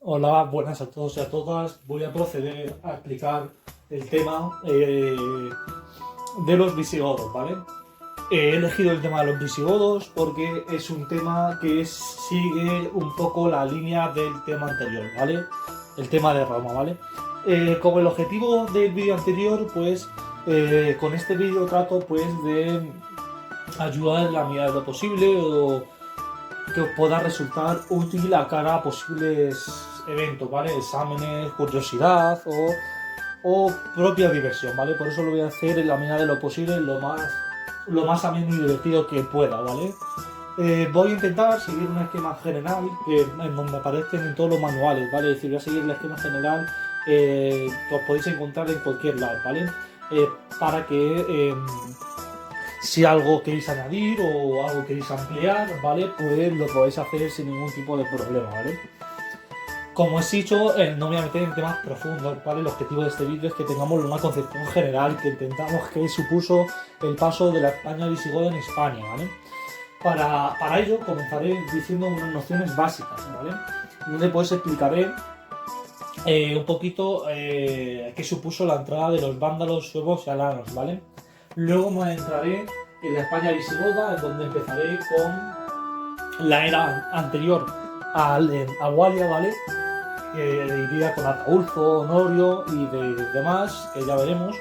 Hola, buenas a todos y a todas. Voy a proceder a explicar el tema de los visigodos, ¿vale? He elegido el tema de los visigodos porque es un tema que sigue un poco la línea del tema anterior, ¿vale? El tema de Roma, ¿vale? Como el objetivo del vídeo anterior, pues con este vídeo trato pues de ayudar en la medida de lo posible o que os pueda resultar útil a cara a posibles eventos, ¿vale? Exámenes, curiosidad o propia diversión, ¿vale? Por eso lo voy a hacer en la medida de lo posible, lo más ameno y divertido que pueda, ¿vale? Voy a intentar seguir un esquema general en donde aparecen en todos los manuales, ¿vale? Es decir, voy a seguir el esquema general que os podéis encontrar en cualquier lado, ¿vale? Para que si algo queréis añadir o algo queréis ampliar, ¿vale? Pues lo podéis hacer sin ningún tipo de problema, ¿vale? Como os he dicho, no me voy a meter en temas profundos, ¿vale? El objetivo de este vídeo es que tengamos una concepción general, que entendamos qué supuso el paso de la España visigoda en España, ¿vale? Para ello comenzaré diciendo unas nociones básicas, ¿vale? Donde pues explicaré un poquito qué supuso la entrada de los vándalos, suevos y alanos, ¿vale? Luego me adentraré en la España visigoda, en donde empezaré con la era anterior a Walia, ¿vale? Que iría con Ataulfo, Honorio y de demás, que ya veremos.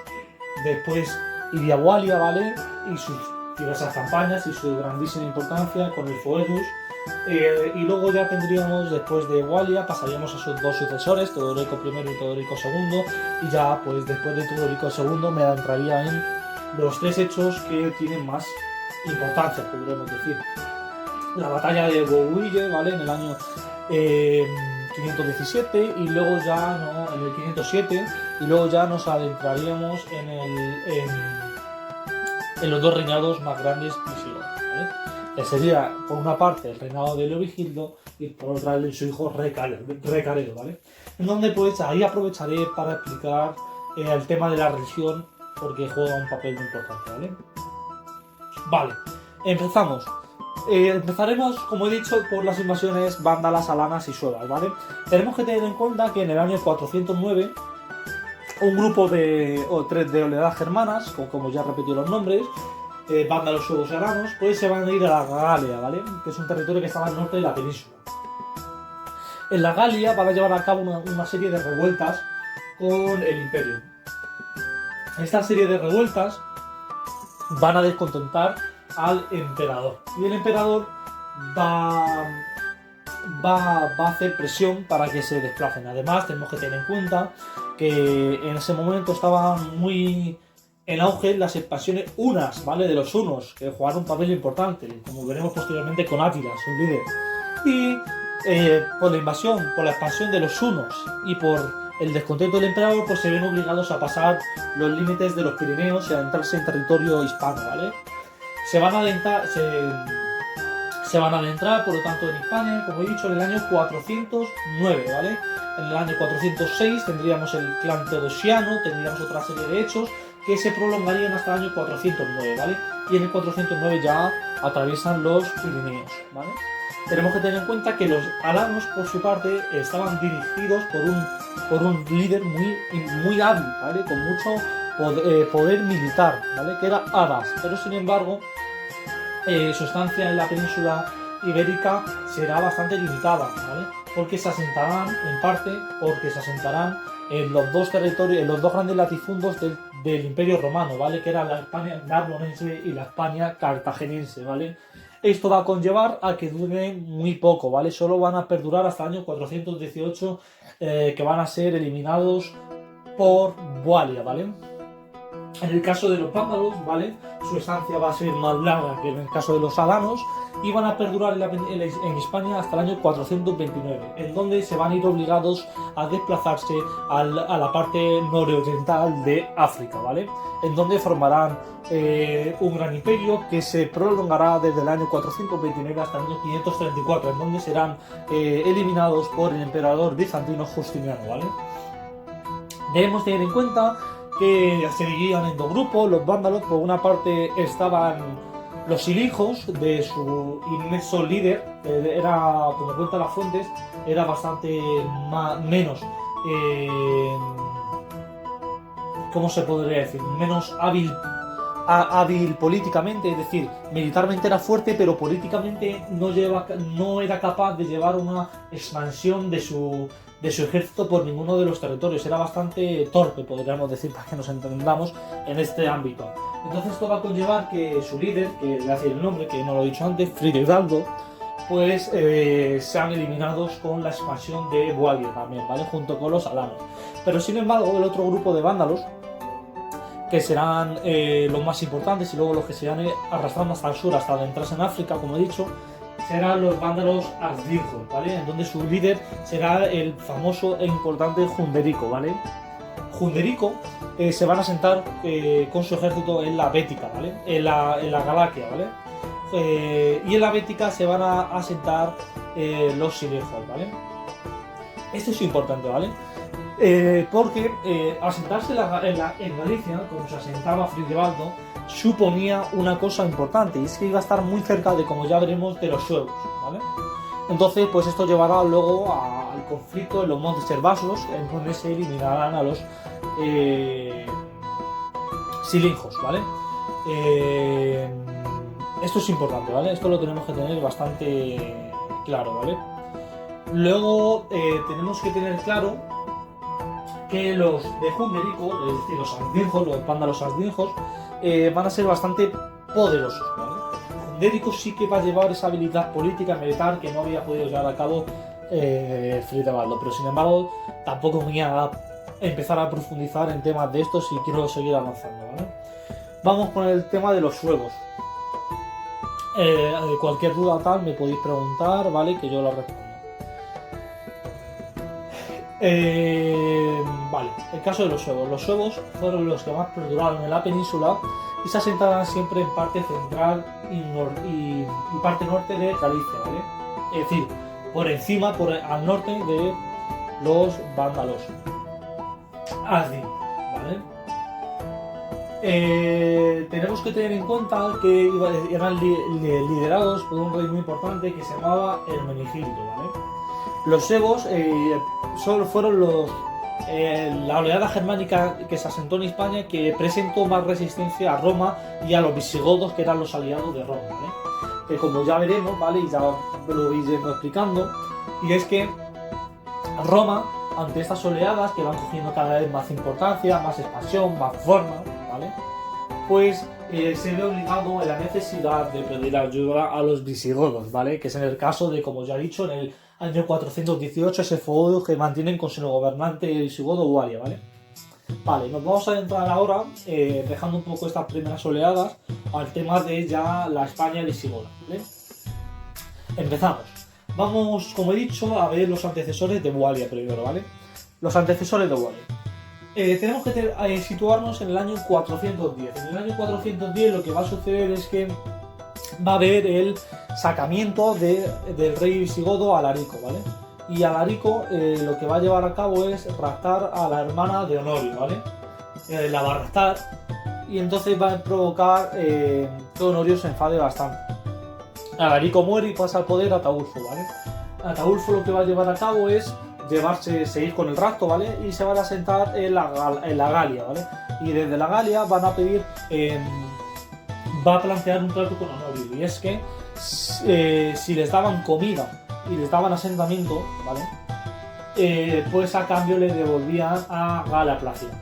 Después iría Walia, ¿vale? Y sus diversas campañas y su grandísima importancia con el Foedus. Y luego ya tendríamos, después de Walia, pasaríamos a sus dos sucesores, Teodorico I y Teodorico II, y ya pues después de Teodorico II me adentraría en los tres hechos que tienen más importancia, podríamos decir. La batalla de Bouville, ¿vale? En el año 517 y luego ya no, en el 507 y luego ya nos adentraríamos en los dos reinados más grandes visigodos, ¿vale? Que sería por una parte el reinado de Leovigildo y por otra el de su hijo Recaredo, ¿vale? En donde pues ahí aprovecharé para explicar el tema de la religión porque juega un papel muy importante, ¿vale? Vale, empezamos. Empezaremos, como he dicho, por las invasiones vándalas, alanas y suevas, ¿vale? Tenemos que tener en cuenta que en el año 409 un grupo de oleadas germanas, como ya repetí los nombres, vándalos, suevos y alanos, pues se van a ir a la Galia, ¿vale? Que es un territorio que estaba al norte de la península. En la Galia van a llevar a cabo una serie de revueltas con el imperio. Esta serie de revueltas van a descontentar al emperador. Y el emperador va a hacer presión para que se desplacen. Además, tenemos que tener en cuenta que en ese momento estaban muy en auge las expansiones hunas, ¿vale? De los hunos, que jugaron un papel importante, como veremos posteriormente con Átila, su líder. Y por la invasión, por la expansión de los hunos y por el descontento del emperador, pues se ven obligados a pasar los límites de los Pirineos y a adentrarse en territorio hispano, ¿vale? Se van a adentrar, por lo tanto, en Hispania, como he dicho, en el año 409, ¿vale? En el año 406 tendríamos el clan teodosiano, tendríamos otra serie de hechos que se prolongarían hasta el año 409, ¿vale? Y en el 409 ya atraviesan los Pirineos, ¿vale? Tenemos que tener en cuenta que los alanos, por su parte, estaban dirigidos por un líder muy hábil, ¿vale? Con mucho poder militar, ¿vale? Que era Adas, pero sin embargo su estancia en la península ibérica será bastante limitada, ¿vale? Porque se asentarán en los dos territorios, en los dos grandes latifundios del Imperio Romano, ¿vale? Que era la España narbonense y la España cartaginense, ¿vale? Esto va a conllevar a que duren muy poco, ¿vale? Solo van a perdurar hasta el año 418, que van a ser eliminados por Walia, ¿vale? En el caso de los vándalos, ¿vale? Su estancia va a ser más larga que en el caso de los alanos y van a perdurar en España hasta el año 429, en donde se van a ir obligados a desplazarse a la parte nororiental de África, ¿vale? En donde formarán un gran imperio que se prolongará desde el año 429 hasta el año 534, en donde serán eliminados por el emperador bizantino Justiniano, ¿vale? Debemos tener en cuenta que se dividían en dos grupos. Los vándalos, por una parte, estaban Los silingos de su inmenso líder, era, como cuentan las fuentes, era bastante menos, ¿cómo se podría decir? Menos hábil políticamente, es decir, militarmente era fuerte, pero políticamente no era capaz de llevar una expansión de su ejército por ninguno de los territorios. Era bastante torpe, podríamos decir, para que nos entendamos en este ámbito. Entonces esto va a conllevar que su líder, que le hace el nombre, que no lo he dicho antes, Friedheldo, pues sean eliminados con la expansión de Bualia también, ¿vale? Junto con los alanos. Pero sin embargo, el otro grupo de vándalos, que serán los más importantes y luego los que se irán arrastrando hasta el sur, hasta adentrarse en África, como he dicho, serán los vándalos Asdingos, ¿vale? En donde su líder será el famoso e importante Hunderico, ¿vale? Hunderico se van a asentar con su ejército en la Bética, ¿vale? En la Galaquia, ¿vale? Y en la Bética se van a asentar los silingos, ¿vale? Esto es importante, ¿vale? Porque asentarse en Galicia, como se asentaba Friedheldo, suponía una cosa importante, y es que iba a estar muy cerca de, como ya veremos, de los suevos, ¿vale? Entonces, pues esto llevará luego al conflicto en los montes Herbasos, en donde se eliminarán a los silingos, ¿vale? Esto es importante, ¿vale? Esto lo tenemos que tener bastante claro, ¿vale? Luego tenemos que tener claro que los de Hunderico, es decir, los Asdingos, los vándalos Asdingos, van a ser bastante poderosos, ¿vale? Hunderico sí que va a llevar esa habilidad política militar que no había podido llevar a cabo Friedheldo, pero sin embargo tampoco voy a empezar a profundizar en temas de estos y quiero seguir avanzando, ¿vale? Vamos con el tema de los suevos. Cualquier duda tal me podéis preguntar, ¿vale? Que yo la respondo. Vale, el caso de los suevos. Los suevos fueron los que más perduraron en la península y se asentaban siempre en parte central y parte norte de Galicia, ¿vale? Es decir, por encima, al norte de los vándalos Asdin, ¿vale? Tenemos que tener en cuenta que eran liderados por un rey muy importante que se llamaba Hermenegildo, ¿vale? Los suevos solo fueron la oleada germánica que se asentó en España que presentó más resistencia a Roma y a los visigodos, que eran los aliados de Roma, ¿vale? Que como ya veremos, ¿vale? Y ya lo voy yendo explicando, y es que Roma, ante estas oleadas que van cogiendo cada vez más importancia, más expansión, más forma, ¿vale? Pues se ve obligado a la necesidad de pedir ayuda a los visigodos, ¿vale? Que es en el caso de, como ya he dicho, en el año 418, ese feudo que mantienen con su gobernante visigodo Bualia, ¿vale? Vale, nos vamos a entrar ahora, dejando un poco estas primeras oleadas, al tema de ya la España visigoda, ¿vale? Empezamos. Vamos, como he dicho, a ver los antecesores de Bualia primero, ¿vale? Los antecesores de Bualia. Tenemos que situarnos en el año 410. En el año 410 lo que va a suceder es que va a haber el sacamiento del rey visigodo Alarico, ¿vale? Y Alarico lo que va a llevar a cabo es raptar a la hermana de Honorio, ¿vale? La va a raptar y entonces va a provocar que Honorio se enfade bastante. Alarico muere y pasa al poder a Ataulfo, ¿vale? Ataulfo lo que va a llevar a cabo es seguir con el rapto, ¿vale? Y se van a sentar en la Galia, ¿vale? Y desde la Galia van a pedir, va a plantear un trato con Honorio, y es que si les daban comida y les daban asentamiento, ¿vale? Pues a cambio le devolvían a Gala Plácida.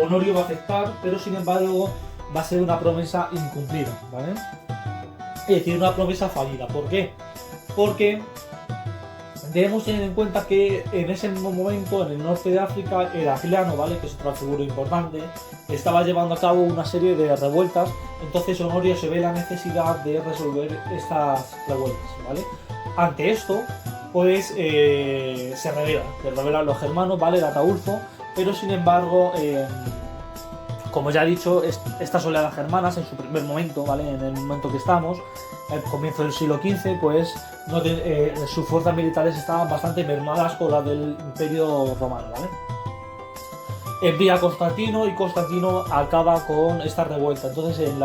Honorio va a aceptar, pero sin embargo va a ser una promesa incumplida, ¿vale? Es decir, una promesa fallida. ¿Por qué? Porque debemos tener en cuenta que en ese mismo momento, en el norte de África, Heracliano, ¿vale? Que es otra figura importante, estaba llevando a cabo una serie de revueltas. Entonces Honorio se ve la necesidad de resolver estas revueltas, ¿vale? Ante esto, pues se rebelan los germanos, ¿vale? El Ataulfo, pero sin embargo, como ya he dicho, estas oleadas germanas en su primer momento, ¿vale? En el momento que estamos, al comienzo del siglo XV, pues sus fuerzas militares estaban bastante mermadas con las del Imperio Romano, ¿vale? envía a Constantino y Constantino acaba con esta revuelta. Entonces en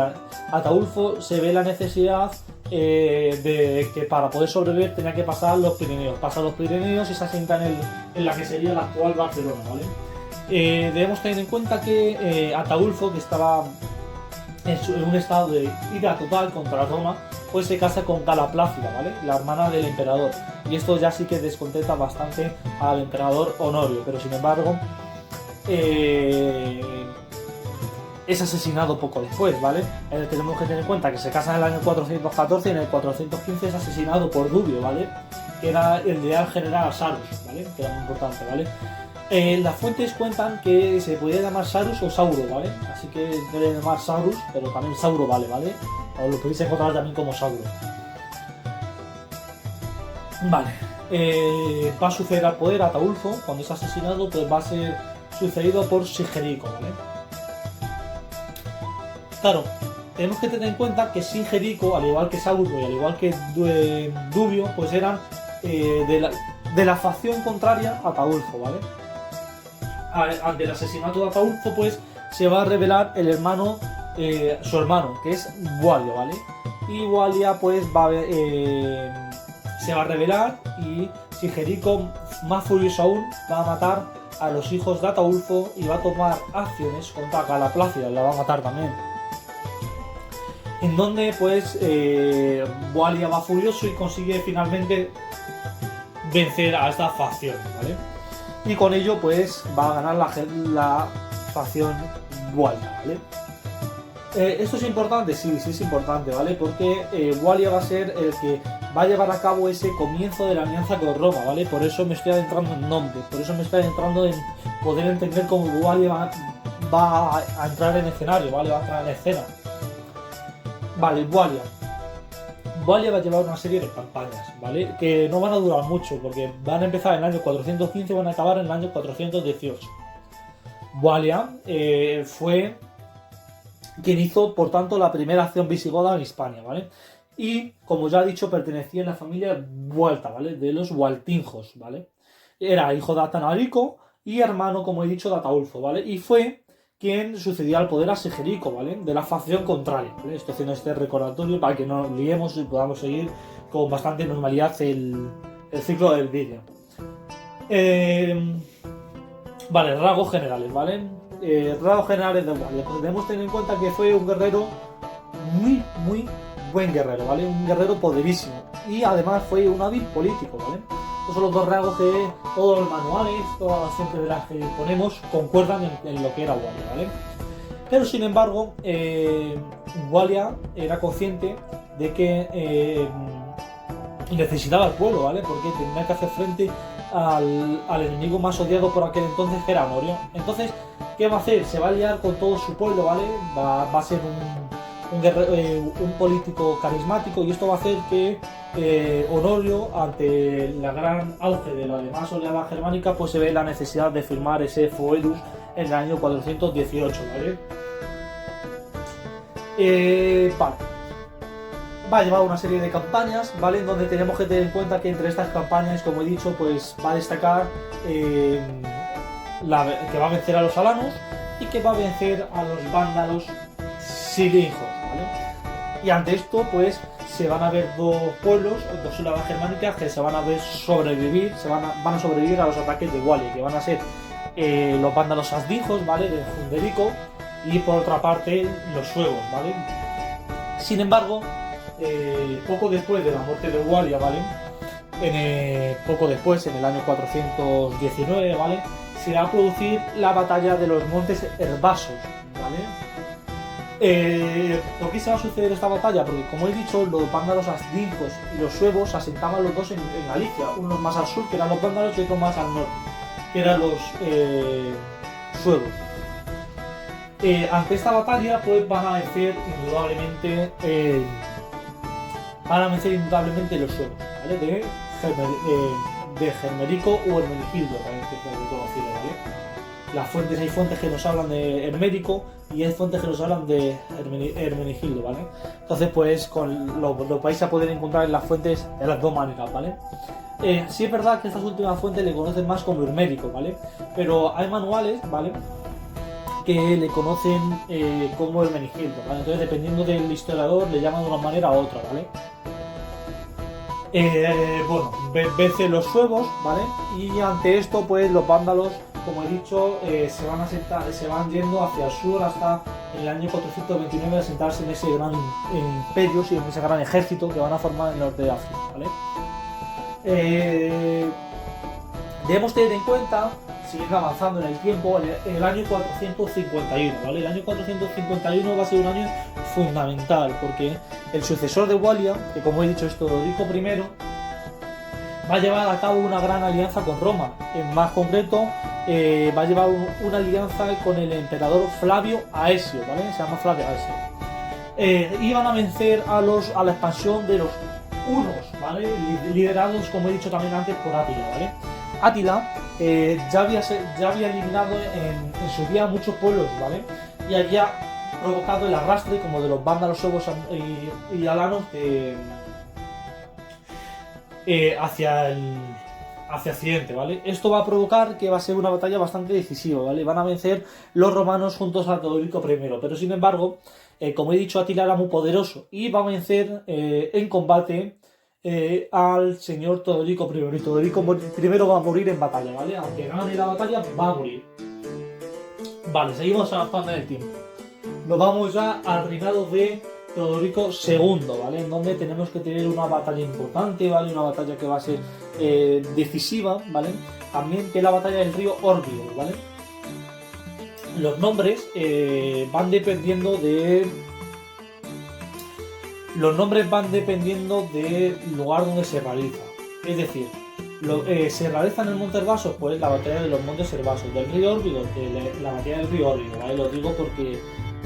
Ataulfo se ve la necesidad de que para poder sobrevivir tenía que pasar los Pirineos. Pasa los Pirineos y se asienta en la que sería la actual Barcelona, ¿vale? Debemos tener en cuenta que Ataulfo, que estaba en un estado de ira total contra Roma, pues se casa con Gala Plácida, ¿vale? La hermana del emperador. Y esto ya sí que descontenta bastante al emperador Honorio, pero sin embargo es asesinado poco después, ¿vale? Tenemos que tener en cuenta que se casa en el año 414 y en el 415 es asesinado por Dubio, ¿vale? Que era el leal general a Sarus, ¿vale? Que era muy importante, ¿vale? Las fuentes cuentan que se podía llamar Sarus o Sauro, ¿vale? Así que debe llamar Sarus, pero también Sauro vale, ¿vale? O lo podéis encontrar también como Sauro. Vale. Va a suceder al poder Ataulfo, cuando es asesinado, pues va a ser sucedido por Sigerico, ¿vale? Claro, tenemos que tener en cuenta que Sigerico, al igual que Sauro y al igual que Dubio, pues eran de la facción contraria a Ataulfo, ¿vale? Ante el asesinato de Ataulfo, pues se va a revelar el hermano, su hermano, que es Wallia, ¿vale? Y Wallia, pues se va a revelar y Sigerico, más furioso aún, va a matar a los hijos de Ataulfo y va a tomar acciones contra Gala Plácida, la va a matar también. En donde, pues, Wallia va furioso y consigue finalmente vencer a esta facción, ¿vale? Y con ello, pues, va a ganar la facción Wallia, ¿vale? ¿Esto es importante? Sí, sí es importante, ¿vale? Porque Wallia va a ser el que va a llevar a cabo ese comienzo de la alianza con Roma, ¿vale? Por eso me estoy adentrando en nombre, por eso me estoy adentrando en poder entender cómo Wallia va a entrar en escenario, ¿vale? Va a entrar en escena. Vale, Wallia. Wallia va a llevar una serie de campañas, ¿vale? Que no van a durar mucho, porque van a empezar en el año 415 y van a acabar en el año 418. Wallia fue quien hizo, por tanto, la primera acción visigoda en Hispania, ¿vale? Y, como ya he dicho, pertenecía a la familia Vuelta, ¿vale? De los Waltingos, ¿vale? Era hijo de Atanarico y hermano, como he dicho, de Ataulfo, ¿vale? Y fue quien sucedió al poder a Sigerico, ¿vale? De la facción contraria, ¿vale? Estoy haciendo este recordatorio para que no nos liemos y podamos seguir con bastante normalidad el ciclo del vídeo. Vale, rasgos generales, ¿vale? Rasgos generales de Wallia. Pues debemos tener en cuenta que fue un guerrero muy buen guerrero, ¿vale? Un guerrero poderísimo. Y además fue un hábil político, ¿vale? Estos son los dos rasgos que todos los manuales, todas las fuentes de las que ponemos concuerdan en lo que era Wallia, ¿vale? Pero sin embargo, Wallia era consciente de que necesitaba al pueblo, ¿vale? Porque tenía que hacer frente al enemigo más odiado por aquel entonces, que era Honorio. Entonces, ¿qué va a hacer? Se va a aliar con todo su pueblo, ¿vale? Va a ser un político carismático, y esto va a hacer que Honorio, ante la gran auge de la demás oleada germánica, pues se ve la necesidad de firmar ese Foedus en el año 418, ¿vale? Vale. Va a llevar una serie de campañas, ¿vale? En donde tenemos que tener en cuenta que entre estas campañas, como he dicho, pues va a destacar que va a vencer a los alanos y que va a vencer a los vándalos silingos, ¿vale? Y ante esto, pues se van a ver dos pueblos, dos oleadas germánicas que se van a ver sobrevivir, van a sobrevivir a los ataques de Wallia, que van a ser los vándalos asdijos, ¿vale? De Funderico, y por otra parte los suevos, ¿vale? Sin embargo, poco después de la muerte de Wallia, ¿vale? Poco después, en el año 419, ¿vale? Se va a producir la batalla de los Montes Herbasos, ¿vale? ¿Por qué se va a suceder esta batalla? Porque, como he dicho, los vándalos asdingos y los suevos se asentaban los dos en Galicia, unos más al sur, que eran los vándalos, y otros más al norte, que eran los suevos. Ante esta batalla, pues van a vencer indudablemente los suevos, ¿vale? De Germerico o Hermenegildo, también que es conocido, ¿vale? Hay fuentes que nos hablan de Hermérico y hay fuentes que nos hablan de Hermenegildo, ¿vale? Entonces, pues lo vais a poder encontrar en las fuentes de las dos maneras, ¿vale? Sí es verdad que estas últimas fuentes le conocen más como Hermérico, ¿vale? Pero hay manuales, ¿vale? que le conocen como Hermenegildo, ¿vale? Entonces, dependiendo del historiador, le llaman de una manera u otra, ¿vale? Bueno, vence los suevos, ¿vale? Y ante esto, pues los vándalos, como he dicho, se van yendo hacia el sur hasta el año 429 a asentarse en ese gran imperio, en ese gran ejército que van a formar en el norte de África, ¿vale? Debemos tener en cuenta, siguiendo avanzando en el tiempo, el año 451, ¿vale? El año 451 va a ser un año fundamental porque el sucesor de Walia, que como he dicho es Teodorico I, va a llevar a cabo una gran alianza con Roma. En más concreto, va a llevar una alianza con el emperador Flavio Aesio, ¿vale? Se llama Flavio Aesio. Iban a vencer a la expansión de los hunos, ¿vale? Liderados, como he dicho también antes, por Átila, ¿vale? Átila ya había eliminado en su día muchos pueblos, ¿vale? Y había provocado el arrastre como de los vándalos suevos y alanos hacia Occidente, ¿vale? Esto va a provocar que va a ser una batalla bastante decisiva, ¿vale? Van a vencer los romanos juntos a Teodorico I, pero sin embargo, como he dicho, Átila era muy poderoso y va a vencer en combate al señor Teodorico I. Y Teodorico I va a morir en batalla, ¿vale? Aunque gane la batalla, va a morir. Vale, seguimos avanzando en el tiempo. Nos vamos ya al reinado de Teodorico II, ¿vale? En donde tenemos que tener una batalla importante, ¿vale? Una batalla que va a ser decisiva, ¿vale? También que es la batalla del río Orbio, ¿vale? Los nombres van dependiendo del lugar donde se realiza. Es decir, se realiza en el Monte Herbaso, pues la batalla de los Montes Herbasos. Del río Órbigo, la batalla del río Órbigo, ¿vale? Lo digo porque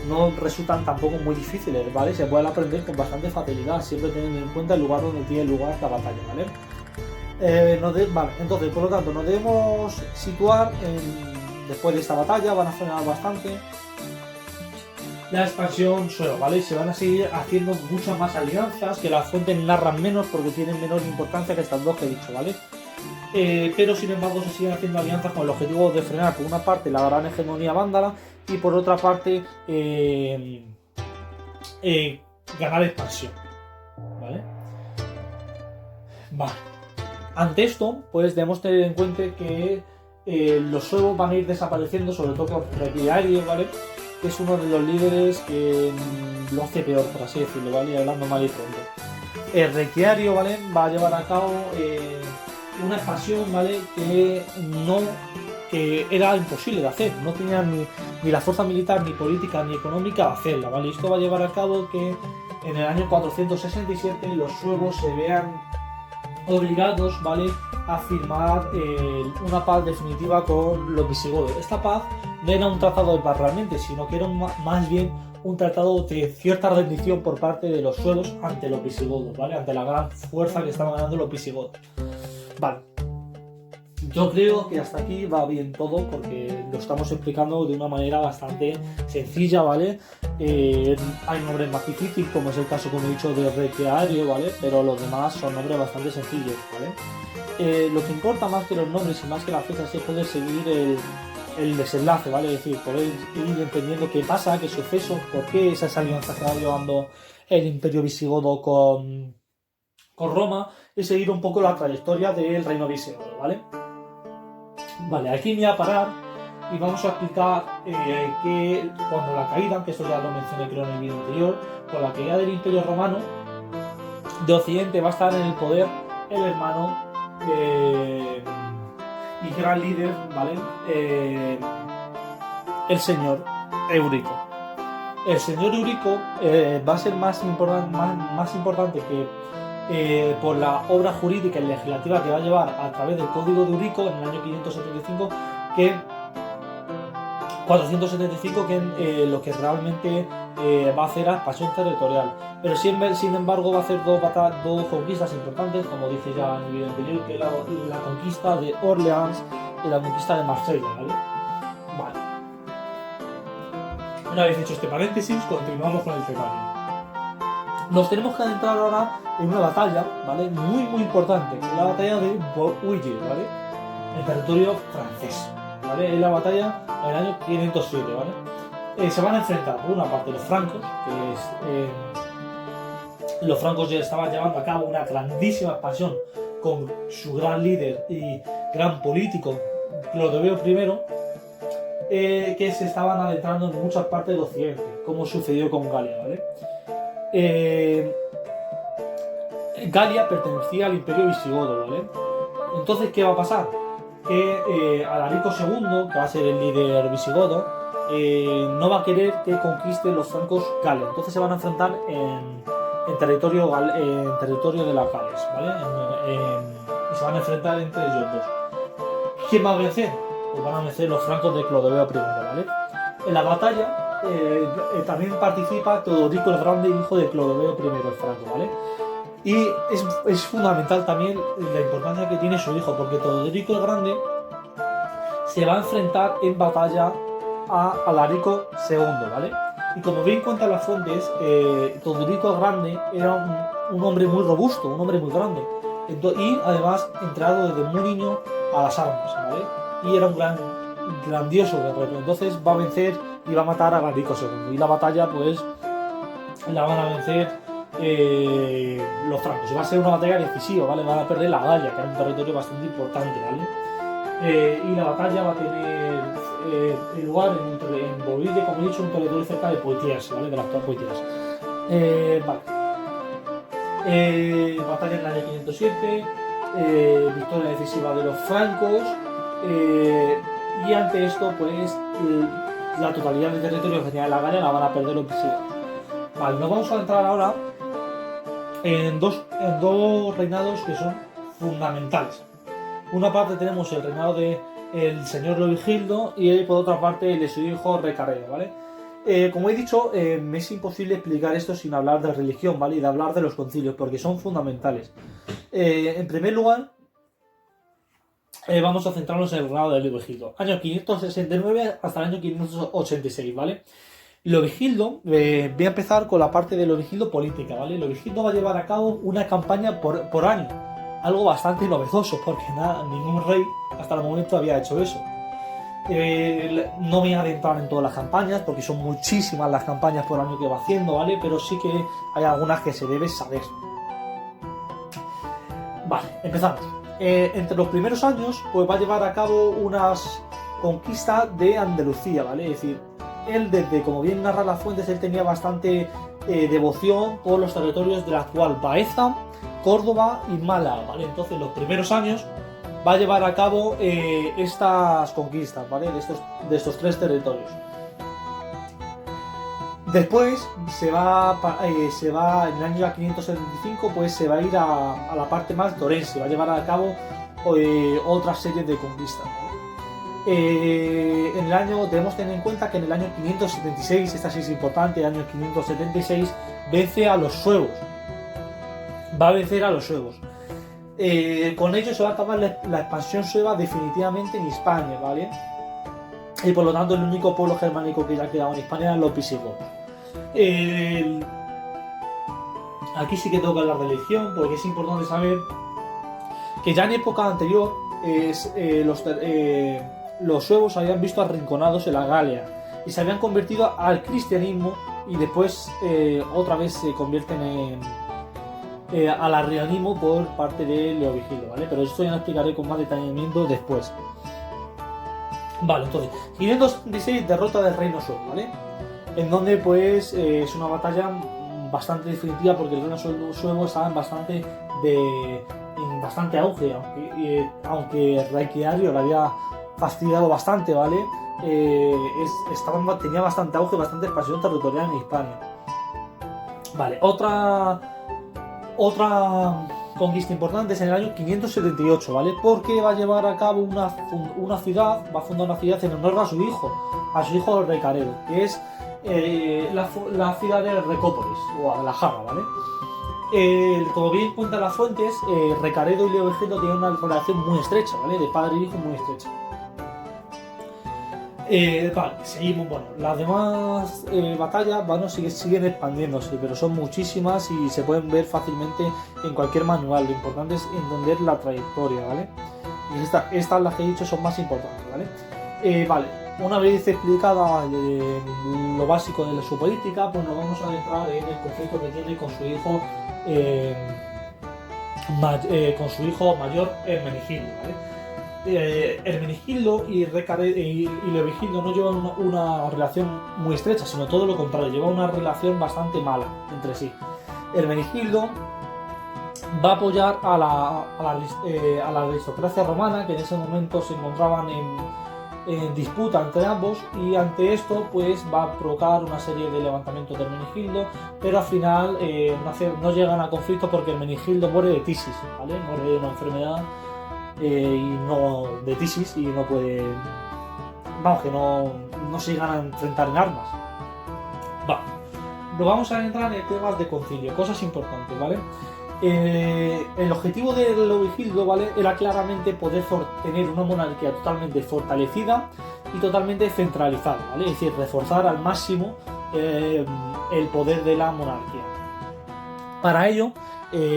no resultan tampoco muy difíciles, ¿vale? Se pueden aprender con bastante facilidad, siempre teniendo en cuenta el lugar donde tiene lugar esta batalla, ¿vale? Vale, entonces, por lo tanto, nos debemos situar después de esta batalla, van a frenar bastante la expansión sueva, ¿vale? Se van a seguir haciendo muchas más alianzas, que las fuentes narran menos porque tienen menor importancia que estas dos que he dicho, ¿vale? Pero sin embargo se siguen haciendo alianzas con el objetivo de frenar por una parte la gran hegemonía vándala y por otra parte ganar expansión, ¿vale? Vale. Ante esto, pues debemos tener en cuenta que los suevos van a ir desapareciendo, sobre todo Requiario, ¿vale? Que es uno de los líderes que lo hace peor, por así decirlo, ¿vale? Y hablando mal y pronto. El Requiario, ¿vale? Va a llevar a cabo una expansión, ¿vale? Que era imposible de hacer. No tenía ni la fuerza militar, ni política, ni económica a hacerla, ¿vale? Esto va a llevar a cabo que en el año 467 los suevos se vean obligados, ¿vale? A firmar una paz definitiva con los visigodos. Esta paz no era un tratado de paz realmente, sino que era más bien un tratado de cierta rendición por parte de los suevos ante los visigodos, ¿vale? Ante la gran fuerza que estaban ganando los visigodos. Vale. Yo creo que hasta aquí va bien todo porque lo estamos explicando de una manera bastante sencilla, ¿vale? Hay nombres más difíciles, como es el caso, como he dicho, de Requiario, ¿vale? Pero los demás son nombres bastante sencillos, ¿vale? Lo que importa más que los nombres y más que las fechas es poder seguir el desenlace, ¿vale? Es decir, poder ir entendiendo qué pasa, qué suceso, por qué esa alianza que va llevando el Imperio Visigodo con Roma y seguir un poco la trayectoria del reino visigodo, ¿vale? Vale, aquí me voy a parar y vamos a explicar que cuando la caída, que esto ya lo mencioné creo en el vídeo anterior, con la caída del Imperio Romano de Occidente va a estar en el poder el hermano y gran líder, ¿vale? El señor Eurico. El señor Eurico va a ser más importante que por la obra jurídica y legislativa que va a llevar a través del Código de Eurico en el año 575 que 475 que lo que realmente va a hacer a expansión territorial, pero sin embargo va a hacer dos conquistas importantes, como dije ya en el vídeo anterior, que es la conquista de Orleans y la conquista de Marsella, ¿vale? Vale. Una vez hecho este paréntesis, continuamos con el temario. Nos tenemos que adentrar ahora en una batalla, ¿vale? Muy importante, que es la batalla de Bouilly, ¿vale? En territorio francés, ¿vale? ¿vale? Es la batalla en el año 507, ¿vale? Se van a enfrentar por una parte los francos, que es... los francos ya estaban llevando a cabo una grandísima expansión con su gran líder y gran político, Clodoveo I, que se estaban adentrando en muchas partes del occidente, como sucedió con Galia, ¿vale? Galia pertenecía al Imperio Visigodo, ¿vale? Entonces, ¿qué va a pasar? Que Alarico II, que va a ser el líder visigodo, no va a querer que conquisten los francos Galia. Entonces se van a enfrentar en territorio de las Gales, ¿vale? Y se van a enfrentar entre ellos dos. ¿Quién va a vencer? Pues van a vencer los francos de Clodoveo I, ¿vale? En la batalla también participa Teodorico el Grande, hijo de Clodoveo I el Franco, ¿vale? Y es fundamental también la importancia que tiene su hijo, porque Teodorico el Grande se va a enfrentar en batalla a Alarico II, ¿vale? Y como bien cuentan las fuentes, Teodorico el Grande era un hombre muy robusto, un hombre muy grande, y además entrenado desde muy niño a las armas, ¿vale? Y era un grandioso guerrero. Entonces va a vencer y va a matar a Alarico II. Y la batalla, pues, la van a vencer los francos. Y va a ser una batalla decisiva, ¿vale? Van a perder la Galia, que era un territorio bastante importante, ¿vale? Y la batalla va a tener lugar en Bolivia, como he dicho, un territorio cerca de Poitiers, ¿vale? De la actual Poitiers. Vale. Batalla en el año 507, victoria decisiva de los francos, y ante esto, pues, la totalidad del territorio que tenía la Galia la van a perder los visigodos. Vale, nos vamos a entrar ahora en dos reinados que son fundamentales. Una parte tenemos el reinado de el señor Leovigildo y por otra parte el de su hijo Recaredo, ¿vale? Como he dicho, me es imposible explicar esto sin hablar de religión, ¿vale? Y de hablar de los concilios, porque son fundamentales. En primer lugar, vamos a centrarnos en el reinado de Leovigildo. Año 569 hasta el año 586, ¿vale? Leovigildo, voy a empezar con la parte de Leovigildo política, ¿vale? Leovigildo va a llevar a cabo una campaña por año, algo bastante novedoso, porque ningún rey hasta el momento había hecho eso. No voy a adentrar en todas las campañas, porque son muchísimas las campañas por año que va haciendo, ¿vale? Pero sí que hay algunas que se debe saber. Vale, empezamos. Entre los primeros años, pues va a llevar a cabo unas conquistas de Andalucía, ¿vale? Es decir, él, desde, como bien narra las fuentes, él tenía bastante devoción por los territorios de la actual Baeza, Córdoba y Málaga, ¿vale? Entonces, los primeros años va a llevar a cabo estas conquistas, ¿vale? De estos tres territorios. Después se va en el año 575, pues se va a ir a la parte más torense, va a llevar a cabo otra serie de conquistas, ¿vale? En el año, debemos tener en cuenta que en el año 576, esta sí es importante, el año 576 vence a los suevos. Va a vencer a los suevos. Con ello se va a acabar la expansión sueva definitivamente en Hispania, ¿vale? Y por lo tanto el único pueblo germánico que ya quedaba en Hispania eran los visigodos. Aquí sí que tengo que hablar de religión, porque es importante saber que ya en época anterior los suevos habían visto arrinconados en la Galia y se habían convertido al cristianismo, y después otra vez se convierten al arrianismo por parte de Leovigildo, ¿vale? Pero esto ya lo explicaré con más detenimiento después. Vale, entonces, 576, derrota del reino suevo, ¿vale? En donde, pues, es una batalla bastante definitiva, porque el reino suevo estaba en bastante auge, aunque Reykjavik lo había fastidiado bastante, ¿vale? Tenía bastante auge, bastante expansión territorial en Hispania. Vale, otra conquista importante es en el año 578, ¿vale? Porque va a llevar a cabo una ciudad, va a fundar una ciudad en honor a su hijo Recaredo, que es la ciudad de Recópolis, o Guadalajara, ¿vale? Como bien cuentan las fuentes, Recaredo y Leovigildo tienen una relación muy estrecha, ¿vale? De padre e hijo muy estrecha. Vale, seguimos. Bueno, las demás batallas, bueno, siguen expandiéndose, pero son muchísimas y se pueden ver fácilmente en cualquier manual. Lo importante es entender la trayectoria, ¿vale? Y estas las que he dicho son más importantes, ¿vale? Vale, una vez explicada lo básico de su política, pues nos vamos a adentrar en el conflicto que tiene con su hijo mayor Hermenegildo, ¿vale? Hermenegildo y Leovigildo no llevan una relación muy estrecha, sino todo lo contrario, llevan una relación bastante mala entre sí. Hermenegildo va a apoyar a la aristocracia romana, que en ese momento se encontraban en disputa entre ambos, y ante esto pues va a provocar una serie de levantamientos de Hermenegildo, pero al final no llegan a conflicto porque Hermenegildo muere de tisis, ¿vale? Muere de una enfermedad y no de tisis, y no puede, vamos, que no se llegan a enfrentar en armas. Nos vamos a entrar en temas de concilio, cosas importantes, ¿vale? El objetivo de Leovigildo, ¿vale?, era claramente poder tener una monarquía totalmente fortalecida y totalmente centralizada, ¿vale? Es decir, reforzar al máximo el poder de la monarquía. Para ello,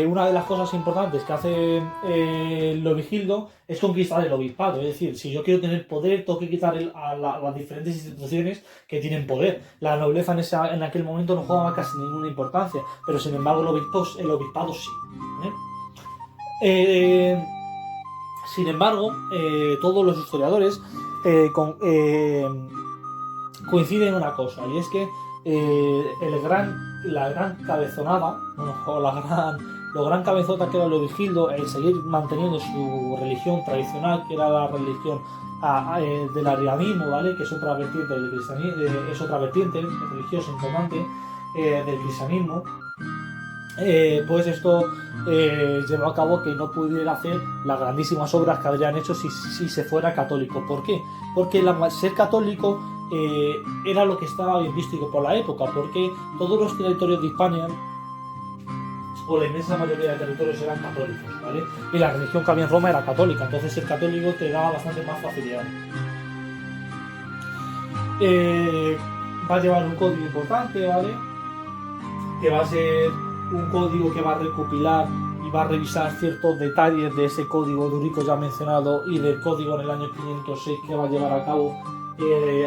una de las cosas importantes que hace Leovigildo es conquistar el obispado. Es decir, si yo quiero tener poder, tengo que quitar a las diferentes instituciones que tienen poder. La nobleza en aquel momento no jugaba casi ninguna importancia, pero sin embargo el obispado sí, ¿vale? Sin embargo, todos los historiadores coinciden en una cosa, y es que la gran cabezonada, o lo gran cabezota que era Leovigildo, el seguir manteniendo su religión tradicional, que era la religión del arrianismo, ¿vale?, que es otra vertiente del cristianismo, es otra vertiente religiosa importante del cristianismo. Pues esto llevó a cabo que no pudiera hacer las grandísimas obras que habrían hecho si se fuera católico. ¿Por qué? Porque ser católico era lo que estaba bien visto por la época, porque todos los territorios de Hispania, o la inmensa mayoría de territorios, eran católicos, ¿vale? Y la religión que había en Roma era católica, entonces ser católico te daba bastante más facilidad. Va a llevar un código importante, ¿vale?, que va a ser un código que va a recopilar y va a revisar ciertos detalles de ese código durico ya mencionado y del código en el año 506 que va a llevar a cabo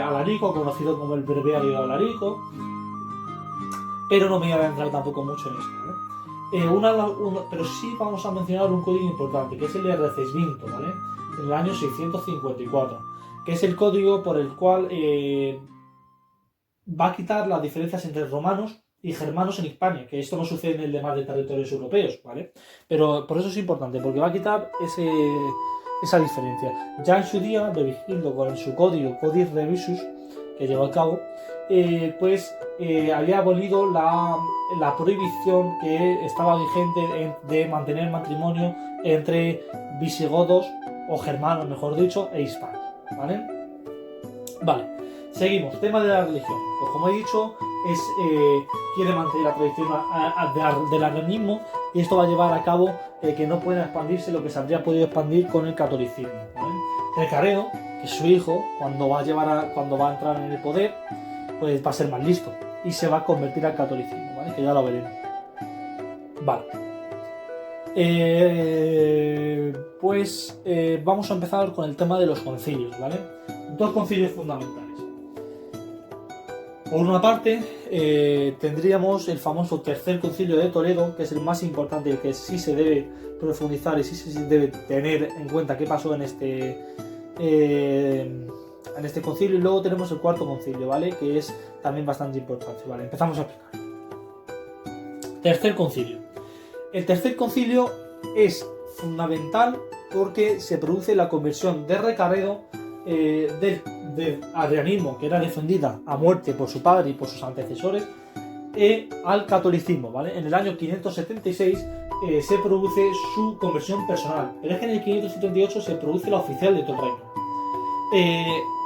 Alarico, conocido como el Breviario de Alarico, pero no me voy a entrar tampoco mucho en esto, ¿vale? Pero sí vamos a mencionar un código importante, que es el de Recesvinto, ¿vale?, en el año 654, que es el código por el cual va a quitar las diferencias entre romanos y germanos en Hispania, que esto no sucede en el demás de territorios europeos, ¿vale? Pero por eso es importante, porque va a quitar esa diferencia. Ya en su día, Leovigildo, con su código Codis Revisus, que llevó a cabo, había abolido la prohibición que estaba vigente de mantener matrimonio entre visigodos, o germanos mejor dicho, e hispanos, ¿vale? Vale, seguimos, tema de la religión. Pues como he dicho, quiere mantener la tradición del arrianismo, y esto va a llevar a cabo que no pueda expandirse lo que se habría podido expandir con el catolicismo, ¿vale? Recaredo, que es su hijo, cuando va a entrar en el poder, pues va a ser más listo y se va a convertir al catolicismo, ¿vale?, que ya lo veremos. Vale. Vamos a empezar con el tema de los concilios, ¿vale? Dos concilios fundamentales. Por una parte, tendríamos el famoso Tercer Concilio de Toledo, que es el más importante y el que sí se debe profundizar y sí se debe tener en cuenta qué pasó en este concilio. Y luego tenemos el Cuarto Concilio, ¿vale?, que es también bastante importante, ¿vale? Empezamos a explicar. Tercer Concilio. El Tercer Concilio es fundamental porque se produce la conversión de Recaredo del arrianismo, que era defendida a muerte por su padre y por sus antecesores, al catolicismo, ¿vale? En el año 576 se produce su conversión personal, pero es que en el 578 se produce la oficial de todo el reino.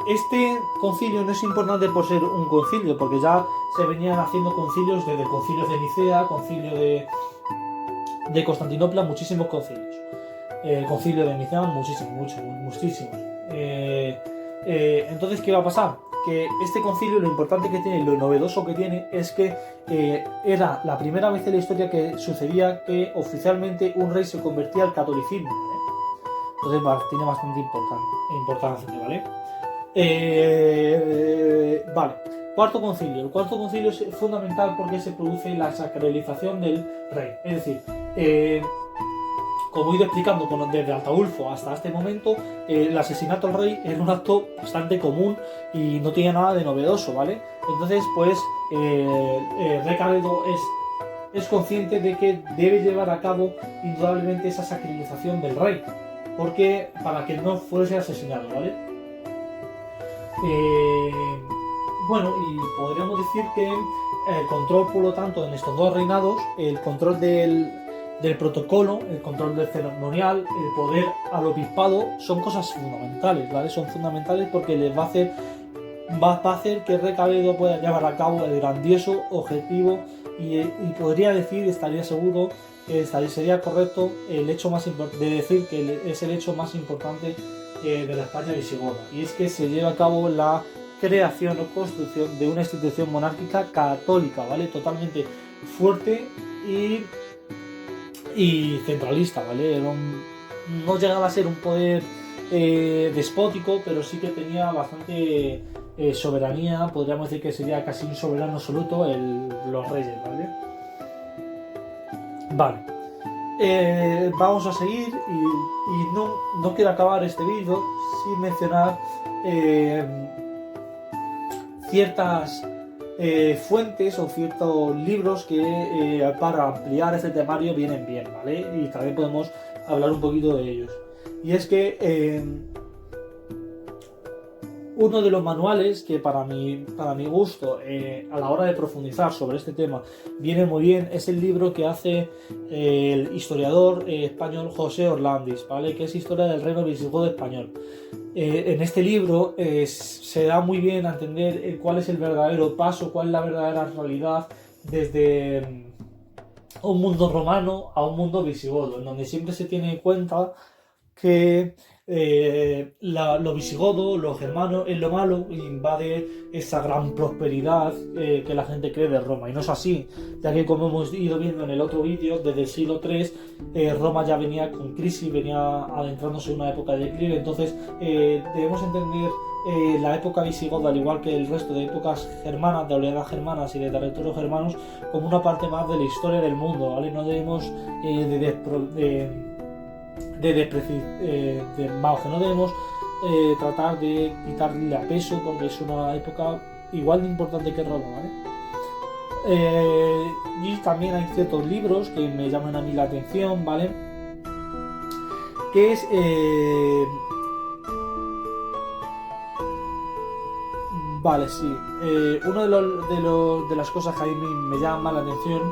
Este concilio no es importante por ser un concilio, porque ya se venían haciendo concilios desde el concilio de Nicea, concilio de Constantinopla, muchísimos concilios. Concilio de Nicea, muchísimos. Entonces, ¿qué va a pasar? Que este concilio, lo importante que tiene, lo novedoso que tiene, es que era la primera vez en la historia que sucedía que oficialmente un rey se convertía al catolicismo, ¿vale? Entonces tiene bastante importancia, ¿vale? Vale, cuarto concilio. El cuarto concilio es fundamental porque se produce la sacralización del rey. Es decir, como he ido explicando desde Ataulfo hasta este momento, el asesinato al rey era un acto bastante común y no tenía nada de novedoso, ¿vale? Entonces, pues, Rey Cabedo es consciente de que debe llevar a cabo indudablemente esa sacralización del rey, porque para que no fuese asesinado, ¿vale? Bueno, y podríamos decir que el control, por lo tanto, en estos dos reinados, el control del protocolo, el control del ceremonial, el poder al obispado, son cosas fundamentales, ¿vale? Son fundamentales porque les va a hacer que Rey Cabedo pueda llevar a cabo el grandioso objetivo y podría decir, estaría seguro, sería correcto el hecho más de decir que es el hecho más importante de la España visigoda, y es que se lleva a cabo la creación o construcción de una institución monárquica católica, ¿vale? Totalmente fuerte y centralista, ¿vale? No llegaba a ser un poder despótico, pero sí que tenía bastante soberanía. Podríamos decir que sería casi un soberano absoluto los reyes, ¿vale? Vale. Vamos a seguir y no quiero acabar este vídeo sin mencionar ciertas fuentes o ciertos libros que para ampliar este temario vienen bien, ¿vale? Y también podemos hablar un poquito de ellos. Y es que uno de los manuales que para mi gusto, a la hora de profundizar sobre este tema, viene muy bien, es el libro que hace el historiador español José Orlandis, ¿vale? Que es Historia del Reino Visigodo Español. En este libro se da muy bien a entender cuál es el verdadero paso, cuál es la verdadera realidad desde un mundo romano a un mundo visigodo, en donde siempre se tiene en cuenta que los visigodos, los germanos, es lo malo, invade esa gran prosperidad que la gente cree de Roma, y no es así, ya que, como hemos ido viendo en el otro vídeo, desde el siglo III Roma ya venía con crisis, venía adentrándose en una época de declive. Entonces debemos entender la época visigoda, al igual que el resto de épocas germanas, de oleadas germanas y de territorios germanos, como una parte más de la historia del mundo, ¿vale? No debemos no debemos tratar de quitarle a peso, porque es una época igual de importante que Roma, ¿vale? Y también hay ciertos libros que me llaman a mí la atención, ¿vale? Que es vale, sí. Uno de las cosas que a mí me llama la atención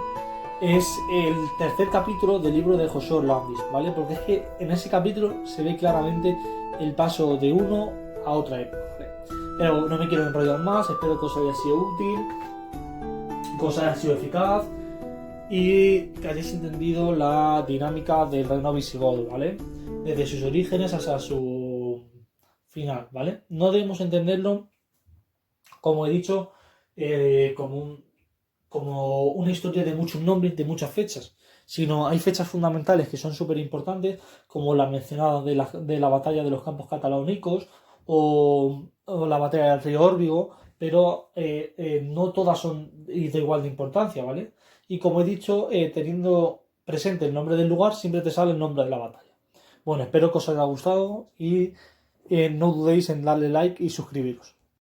es el tercer capítulo del libro de José Orlandis, ¿vale? Porque es que en ese capítulo se ve claramente el paso de uno a otra época, ¿vale? Pero no me quiero enrollar más, espero que os haya sido útil, que os haya sido eficaz y que hayáis entendido la dinámica del reino visigodo, ¿vale? Desde sus orígenes hasta su final, ¿vale? No debemos entenderlo, como he dicho, como una historia de muchos nombres, de muchas fechas, sino hay fechas fundamentales que son súper importantes, como la mencionada de la batalla de los Campos Cataláunicos o la batalla del río Órbigo, pero no todas son de igual de importancia, ¿vale? Y como he dicho, teniendo presente el nombre del lugar, siempre te sale el nombre de la batalla. Bueno, espero que os haya gustado y no dudéis en darle like y suscribiros.